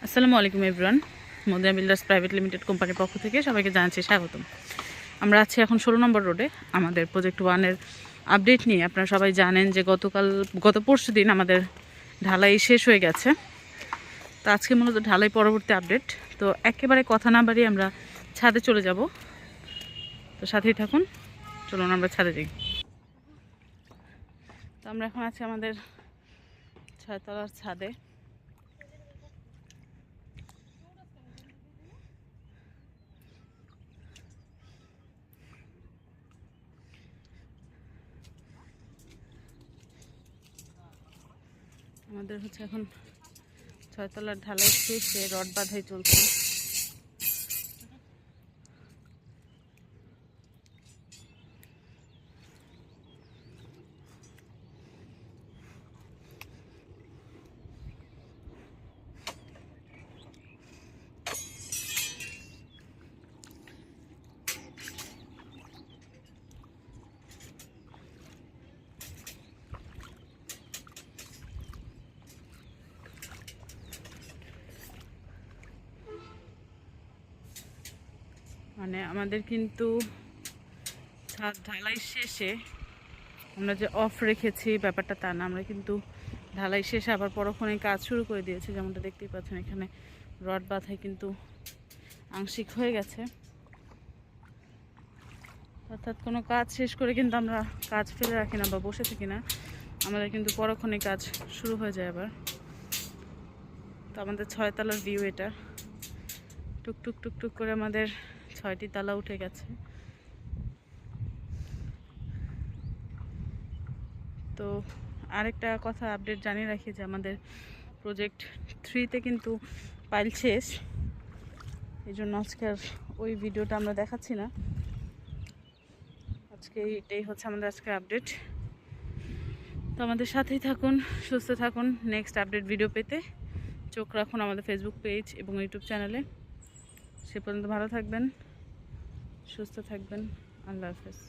আসসালামু আলাইকুম everyone. Madina builders private limited কোম্পানির পক্ষ থেকে সবাইকে জানাচ্ছি স্বাগতম। আমরা আছি এখন 16 নম্বর রোডে আমাদের প্রজেক্ট 1-এর আপডেট নিয়ে। আপনারা সবাই জানেন যে গত পরশু দিন আমাদের ঢালাই শেষ হয়ে গেছে। তো আজকে মূলত ঢালাই পরবর্তী আপডেট। তো একেবারে কথা না বাড়িয়ে আমরা ছাদে চলে যাব। তো সাথেই থাকুন, চলুন আমরা ছাদে যাই। তো আমরা এখন আছি আমাদের 6 তলার ছাদে। আমাদের হচ্ছে এখন 6 তলার ঢালাই শেষে রড বাঁধাই চলছে। মানে আমাদের কিন্তু ছাদ ঢালাই শেষে আমরা যে অফ রেখেছি ব্যাপারটা তা না, আমরা কিন্তু ঢালাই শেষে আবার পরক্ষণে কাজ শুরু করে দিয়েছি। যেমনটা দেখতেই পাচ্ছেন এখানে রড বাঁধাই কিন্তু আংশিক হয়ে গেছে। অর্থাৎ কোনো কাজ শেষ করে কিন্তু আমরা কাজ ফেলে রাখি না বা বসে থাকি না, আমাদের কিন্তু পরক্ষণে কাজ শুরু হয়ে যায় আবার। তো আমাদের 6 তলার ভিউ এটা। টুকটুক টুকটুক করে আমাদের 6টি তালা উঠে গেছে। তো আরেকটা কথা আপডেট জানিয়ে রাখি যে আমাদের প্রজেক্ট 3-তে কিন্তু পাইল শেষ, এই জন্য আজকের ওই ভিডিওটা আমরা দেখাচ্ছি না। আজকে এটাই হচ্ছে আমাদের আজকের আপডেট। তো আমাদের সাথেই থাকুন, সুস্থ থাকুন। নেক্সট আপডেট ভিডিও পেতে চোখ রাখুন আমাদের ফেসবুক পেজ এবং ইউটিউব চ্যানেলে। সে পর্যন্ত ভালো থাকবেন, সুস্থ থাকবেন। আল্লাহ হাফেজ।